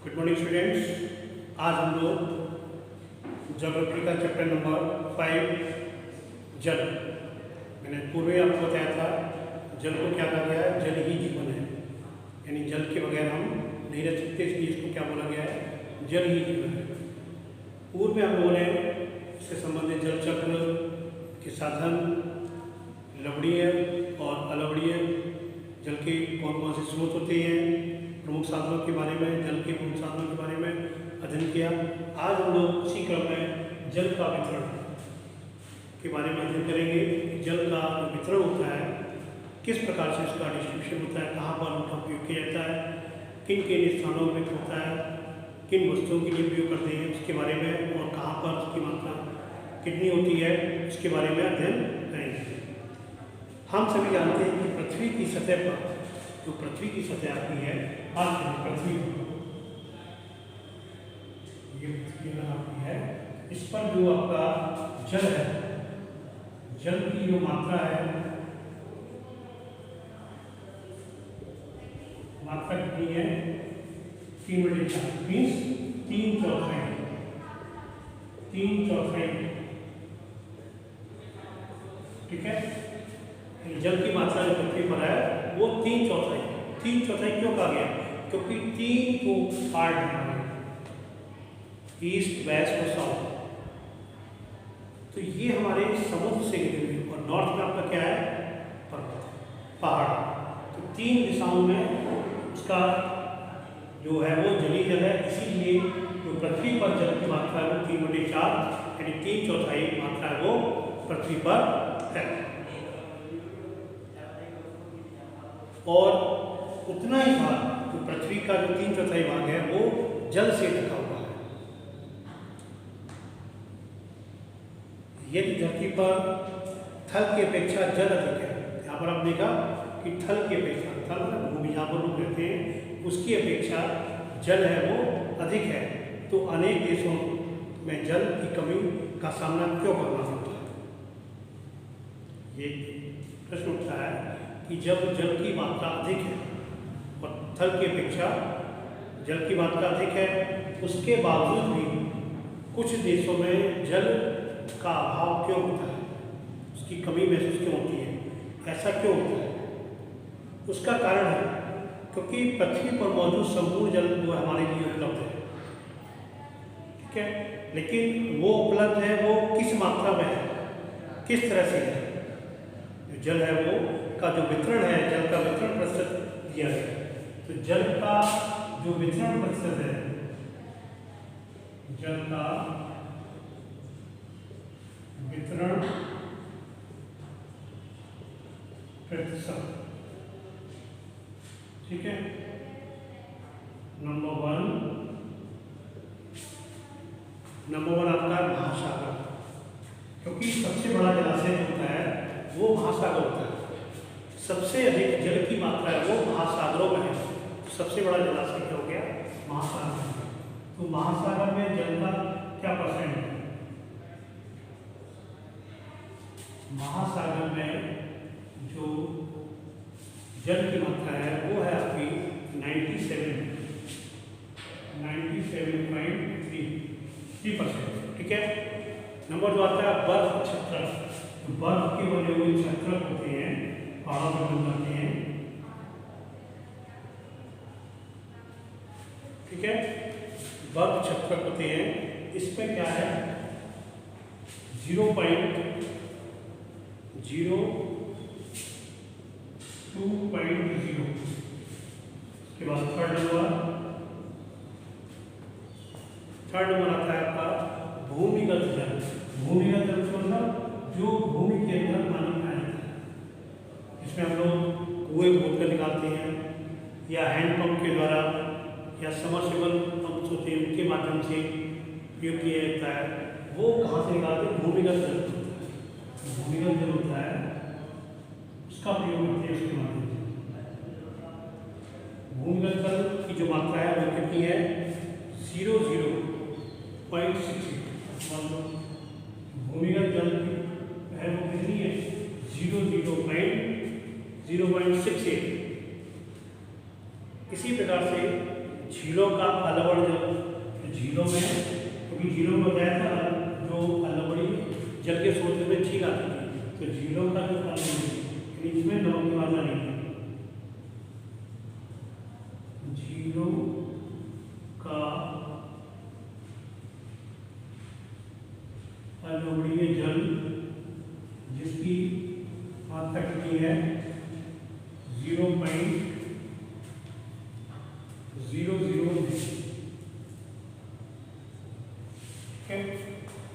Good morning students. आज हम लोग ज्योग्राफी का चैप्टर नंबर 5 जल। मैंने पूर्व में आपको बताया था जल को क्या कहा गया है, जल ही जीवन है, यानी जल के बगैर हम नहीं रह सकते, इसलिए इसको क्या बोला गया है, जल ही जीवन है। पूर्व में हम लोगों ने इससे संबंधित जल चक्र के साधन, लवणीय और अलवणीय जल के कौन कौन से स्रोत होते हैं, प्रमुख साधनों के बारे में, जल के प्रमुख साधनों के बारे में अध्ययन किया। आज हम लोग उसी क्रम में जल का वितरण के बारे में अध्ययन करेंगे। जल का वितरण होता है, किस प्रकार से इसका डिस्ट्रीब्यूशन होता है, कहाँ पर उनका उपयोग किया जाता है, किन किन स्थानों में होता है, किन वस्तुओं के लिए उपयोग करते हैं उसके बारे में, और कहाँ पर उसकी मात्रा कितनी होती है इसके बारे में अध्ययन करेंगे। हम सभी जानते हैं कि पृथ्वी की सतह पर, जो पृथ्वी की सतह आती है, पृथ्वी ये पृथ्वी आती है, इस पर जो आपका जल है, जल की जो मात्रा है, मात्रा कितनी है, 3/4 मीन्स 3/4, 3/4, ठीक है। जल की मात्रा जो पृथ्वी पर है वो 3/4। 3/4 क्यों कहा गया? क्योंकि 3 को पार्ट है, ईस्ट, वेस्ट और साउथ। तो ये हमारे समुद्र से घिरे हुए, और नॉर्थ में आपका क्या है, पर्वत, पहाड़। तो 3 दिशाओं में उसका जो है वो जलीय जल है, इसीलिए जो पृथ्वी पर जल की मात्रा है वो 3/4 यानी 3/4 मात्रा है वो पृथ्वी पर है। और उतना ही भाग, जो पृथ्वी का जो 3/4 भाग है वो जल से ढका हुआ है। यदि धरती पर थल की अपेक्षा जल अधिक है, यहाँ पर आप देखा कि थल की अपेक्षा, थल भूमि जहाँ पर लोग रहते हैं उसकी अपेक्षा जल है वो अधिक है, तो अनेक देशों में जल की कमी का सामना क्यों करना पड़ता है? ये प्रश्न उठता है कि जब जल की मात्रा अधिक है और थल की अपेक्षा जल की मात्रा अधिक है, उसके बावजूद भी कुछ देशों में जल का अभाव क्यों होता है, उसकी कमी महसूस क्यों होती है, ऐसा क्यों होता है? उसका कारण है क्योंकि पृथ्वी पर मौजूद संपूर्ण जल वो हमारे लिए उपलब्ध है, ठीक है, लेकिन वो उपलब्ध है वो किस मात्रा में है, किस तरह से है। जो जल है वो का जो वितरण है, जल का वितरण प्रतिशत दिया है, तो जल का जो वितरण प्रतिशत है, जल का वितरण प्रतिशत, ठीक है। नंबर वन आपका महासागर, क्योंकि सबसे बड़ा जलाशय होता है वो महासागर होता है, सबसे अधिक जल की मात्रा है वो महासागरों में है। सबसे बड़ा जलाशय क्या हो गया, महासागर। तो महासागर में जल का क्या परसेंट है? महासागर में जो जल की मात्रा है वो है आपकी 97.3%, ठीक है। नंबर जो आता है बर्फ क्षेत्र, तो बर्फ के बने हुए क्षेत्र होते हैं, पहाड़ों पर बन जाते हैं, ठीक है, बर्फ क्षेत्र होते हैं। इसमें क्या है 0.02.0, उसके बाद थर्ड नंबर आता है आपका भूमिगत जल। भूमिगत जल मतलब जो भूमि के अंदर पानी पाया जाता है, इसमें हम लोग कुएं खोद कर निकालते हैं, या हैंडपंप के द्वारा, या समरसेबल पंप होते हैं उनके माध्यम से उपयोग किया जाता है। वो कहाँ से निकालते हैं, भूमिगत जल होता है। भूमिगत जल होता है उसका प्रयोग करते हैं उसके माध्यम से। भूमिगत जल की जो मात्रा है वो कितनी है, 0.68। भूमिगत जल है वो कितनी है, 0.68। इसी प्रकार से झीलों का अलवड़ जल, झीलों में, क्योंकि झीलों में बताया था जो अलवड़ी जल के स्रोत में झील आती थी, तो झीलों का जो अलवड़ी, इसमें नमक की मात्रा नहीं है। झीलों का अलवड़ीय जल जिसकी मात्रा कितनी है 0.000।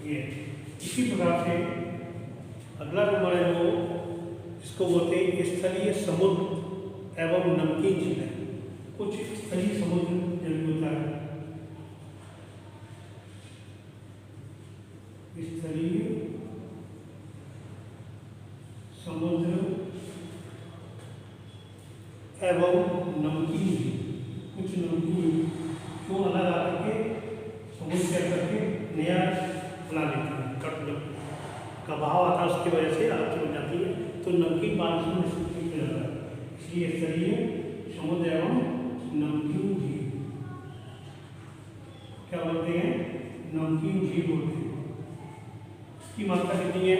ये इसी प्रकार से अगला नंबर है वो जिसको बोलते हैं स्थलीय समुद्र एवं नमकीन झील है। कुछ स्थलीय समुद्र जल होता है, स्थलीय समुद्र एवं नमकीन झील, कुछ नमकीन को अलग आकर के समुद्र से करके नया बना लेते हैं, का बहाव आता है उसकी वजह से अलग बन जाती है, तो नमकीन पानी में स्थिति में रहता है, इसलिए स्थलीय समुद्र एवं नमकीन झील क्या बोलते हैं, नमकीन झील बोलते हैं। इसकी मात्रा कितनी है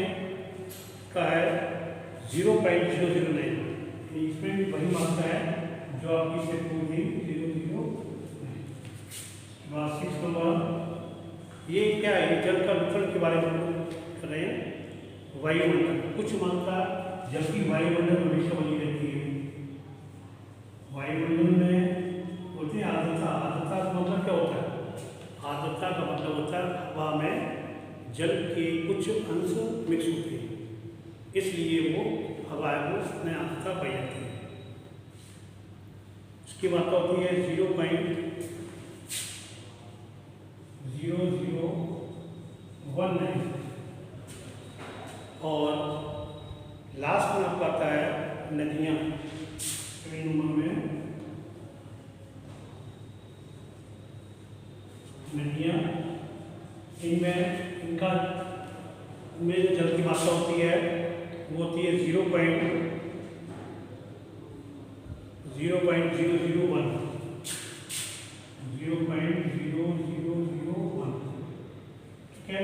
का है 0.009, इसमें भी वही मात्रा है जो आपकी से पूरी 0.009। 6 नंबर ये क्या है, जल का वितरण के बारे में कर रहे हैं। वायुमंडल, कुछ मात्रा जल की वायुमंडल हमेशा बनी रहती है। वायुमंडल में बोलते हैं आर्द्रता, आर्द्रता का मतलब क्या होता है, आर्द्रता का मतलब होता है हवा में जल के कुछ अंश मिक्स होते हैं, इसलिए वो हवा को उसमें आर्द्रता पाई जाती है। उसकी मात्रा होती है 0.0019 और लास्ट में आपका आता है नदियाँ। नंबर में नदियाँ, इनमें इनका में जो जल की मात्रा होती है वो होती है 0.0001, ठीक है।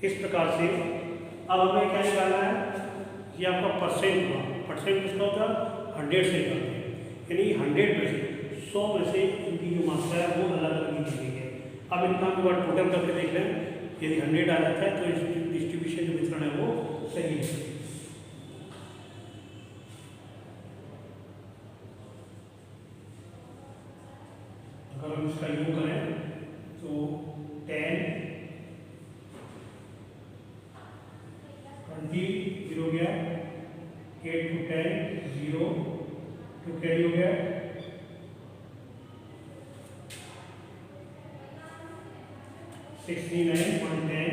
इस प्रकार से अब हमें क्या निकालना है, ये आपका परसेंट हुआ, परसेंट किसका होता है 100 से निकालते हैं, यानी 100 में से 100 में से इनकी जो मात्रा है वो अलग अलग दी गई है। अब इनका हम बार टोटल करके देख लें, यदि 100 आ जाता है तो इस डिस्ट्रीब्यूशन जो वितरण है वो सही है। अगर हम इसका योग करें तो 10 20 हो गया, 8 to 10 0 to कैरी हो गया, 69 110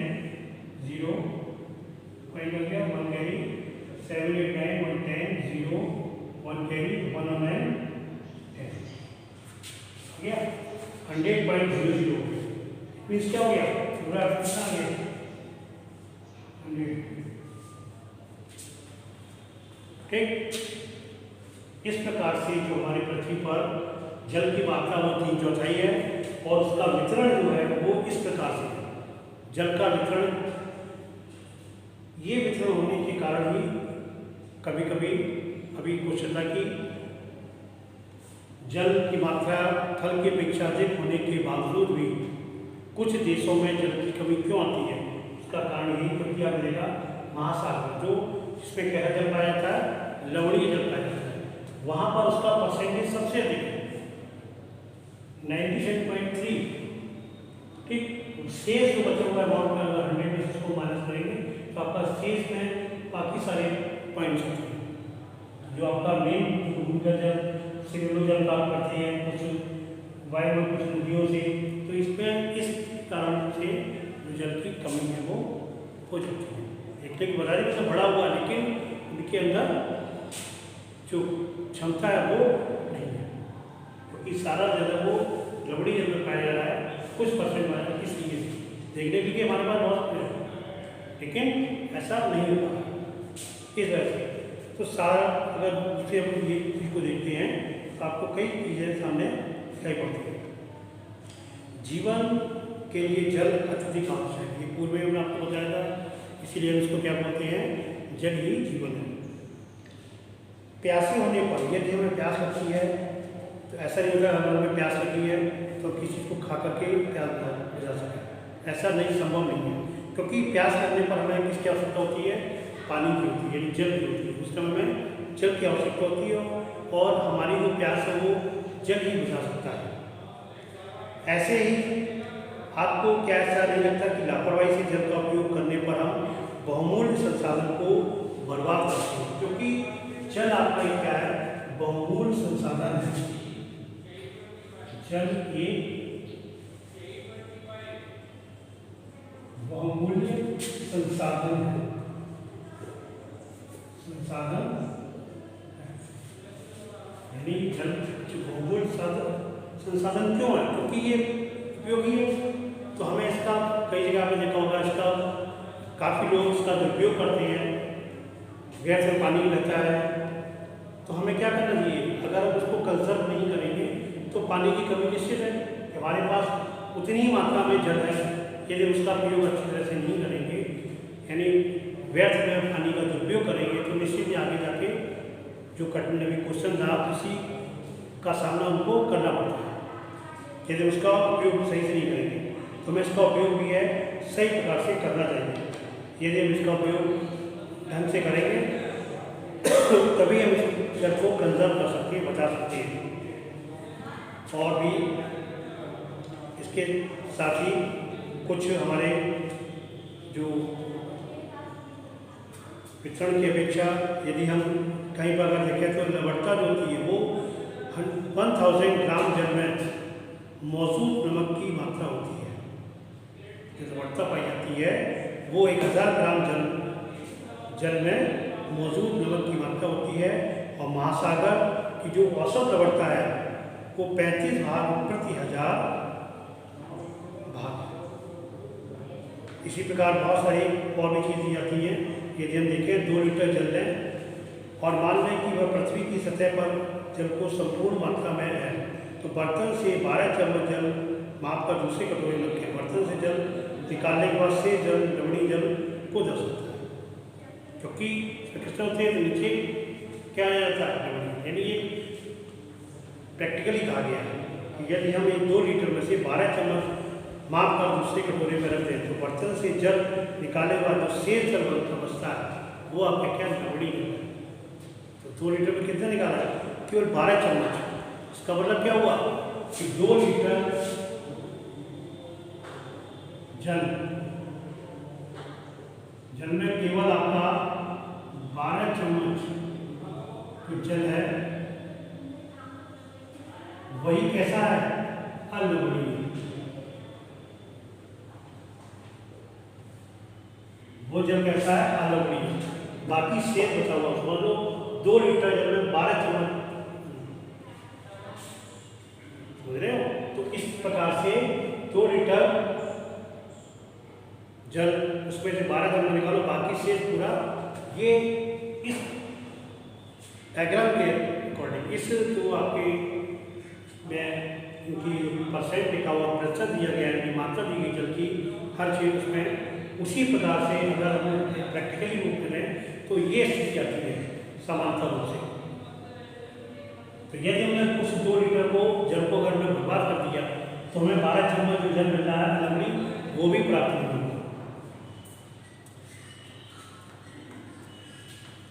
0 5 हो गया, 1 कैरी, 7 8 9 110 0 1 कैरी, 109 10 हो गया। 100.00 मीन्स क्या हो गया, पूरा कितना आ गया 100, ठीक। इस प्रकार से जो हमारी पृथ्वी पर जल की मात्रा वो 3/4 है और उसका वितरण जो है वो इस प्रकार से है। जल का वितरण, ये वितरण होने के कारण ही कभी कभी अभी क्वेश्चन था कि जल की मात्रा थल की अपेक्षा अधिक होने के बावजूद भी कुछ देशों में जल की कमी क्यों आती है। उसका कारण यही क्योंकि आप मिलेगा महासागर जो जिसमें गहरा जल पाया जाता है, लवणीय जल पाया जाता है, वहाँ पर उसका परसेंटेज सबसे अधिक है 97.3, ठीक। शेष जो बचा हुआ अमाउंट में अगर 100 में इसको माइनस करेंगे तो आपका शेष में बाकी सारे पॉइंट्स होते हैं। जो आपका मेन भूमिगत जल से जल प्राप्त करते हैं कुछ वायु में कुछ नदियों से, तो इसमें इस कारण से जो जल की कमी है वो हो जाती है। देखने की बता दें बड़ा हुआ, लेकिन उनके अंदर जो क्षमता है वो नहीं है, क्योंकि सारा जल वो लवड़ी जल में पाया जा रहा है, कुछ परसेंट वाला, इसलिए देखने के लिए हमारे पास बहुत है, लेकिन ऐसा नहीं होता इस वजह से। तो सारा अगर से हम ये चीज़ को देखते हैं तो आपको कई चीज़ें सामने दिखाई पड़ती हैं। जीवन के लिए जल अत्यधिक आवश्यक है, ये पूर्व में हमने आपको बताया था, इसीलिए हम इसको क्या बोलते हैं, जल ही जीवन है। प्यासे होने पर यदि हमें प्यास लगती है तो ऐसा नहीं होता अगर हमें प्यास लगी है तो किसी चीज़ को खा करके प्यास बुझा सके, ऐसा नहीं, संभव नहीं है, क्योंकि प्यास लगने पर हमें किसकी आवश्यकता होती है, पानी की होती है, यानी जल की होती है। उस समय हमें जल की आवश्यकता होती है और हमारी जो प्यास है वो जल ही बुझा सकता है। ऐसे ही आपको क्या ऐसा नहीं लगता कि लापरवाही से जल का उपयोग करने पर हम बहुमूल्य संसाधन को बर्बाद करते हैं, क्योंकि जल आपका ये क्या है, बहुमूल्य संसाधन है। जल एक बहुमूल्य संसाधन है, संसाधन यानी जल बहुमूल्य संसाधन क्यों है, क्योंकि ये उपयोगी है। तो हमें इसका कई जगह पे देखा होगा, इसका काफ़ी लोग इसका दुरुपयोग करते हैं, व्यर्थ में पानी रहता है। तो हमें क्या करना चाहिए, अगर हम उसको कंजर्व नहीं करेंगे तो पानी की कमी निश्चित है। हमारे पास उतनी ही मात्रा में जल है, यदि उसका प्रयोग अच्छी तरह से नहीं करेंगे, यानी व्यर्थ में पानी का दुरुपयोग करेंगे, तो निश्चित ही आगे जाके जो कठिन क्वेश्चन था उसी का सामना उनको करना पड़ता है, यदि उसका उपयोग सही से नहीं करेंगे। तो हमें इसका उपयोग भी है सही प्रकार से करना चाहिए। यदि हम इसका उपयोग ढंग से करेंगे तो तभी हम इस जल को कंजर्व कर सकते हैं, बचा सकते हैं। और भी इसके साथ ही कुछ हमारे जो वितरण की अपेक्षा यदि हम कहीं पर अगर देखें तो लवणता जो होती है वो 1000 ग्राम जल में मौजूद नमक की मात्रा होती है। जो लवणता पाई जाती है वो 1000 ग्राम जल में मौजूद नमक की मात्रा होती है, और महासागर की जो औसत लवणता है वो 35 भाग प्रति 1000 भाग। इसी प्रकार बहुत सारी और भी चीज़ें आती हैं। यदि हम देखें 2 लीटर जल लें और मान लें कि वह पृथ्वी की सतह पर जल को संपूर्ण मात्रा में है, तो बर्तन से 12 चम्मच जल माप कर दूसरे कटोरे में रखें। बर्तन से जल निकालने के बाद से जल लवणीय जल को जा सकता है, क्योंकि कितना होते हैं तो नीचे क्या आ जाता है लवणीय, यानी ये प्रैक्टिकली कहा गया है कि यदि हम एक 2 लीटर में से 12 चम्मच माप कर दूसरे कटोरे में रख दें तो बर्तन से जल निकालने के बाद जो शेष जल बचता है वो आपका क्या लवणीय है। तो 2 लीटर में कितना निकाला है, केवल 12 चम्मच। इसका मतलब क्या हुआ कि 2 लीटर जल में केवल आपका 12 चम्मच जो जल है वही कैसा है, अलवणीय। वो जल कैसा है, अलवणीय। बाकी शेष बचा हुआ समझ लो 2 लीटर जल में 12 चम्मच, समझ रहे हो। तो इस प्रकार से 2 लीटर जल उसमें से 12 चम्मच निकालो, बाकी शेष पूरा। ये इस डायग्राम के अकॉर्डिंग, इस जो आपके में इनकी परसेंट लिखा हुआ, प्रतिशत दिया गया है, इनकी मात्रा दी गई जल की, हर चीज़ उसमें उसी प्रकार से अगर हम प्रैक्टिकली रूप में लें तो ये स्थिति आती है समांतर रूप से। तो यदि हमने उस 2 लीटर को जल को अगर में बर्बाद कर दिया तो हमें 12 चम्मच जो जल मिल रहा है लवणीय वो भी प्राप्त नहीं होगा।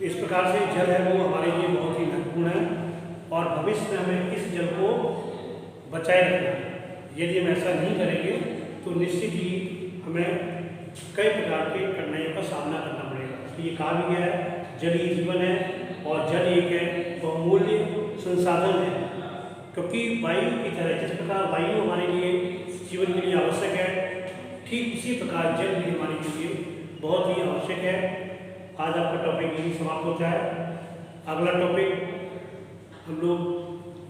इस प्रकार से जल है वो हमारे लिए बहुत ही महत्वपूर्ण है और भविष्य में हमें इस जल को बचाए रखना है। यदि हम ऐसा नहीं करेंगे तो निश्चित ही हमें कई प्रकार के कठिनाइयों का सामना करना पड़ेगा। तो ये कहा भी गया है जल ही जीवन है और जल एक है बहुमूल्य संसाधन है, क्योंकि वायु की तरह जिस प्रकार वायु हमारे लिए जीवन के लिए आवश्यक है, ठीक उसी प्रकार जल भी हमारे लिए बहुत ही आवश्यक है। आज आपका टॉपिक यही समाप्त होता है। अगला टॉपिक हम लोग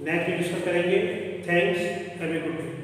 नेक्स्ट डिस्कस करेंगे। Thanks, have a good day.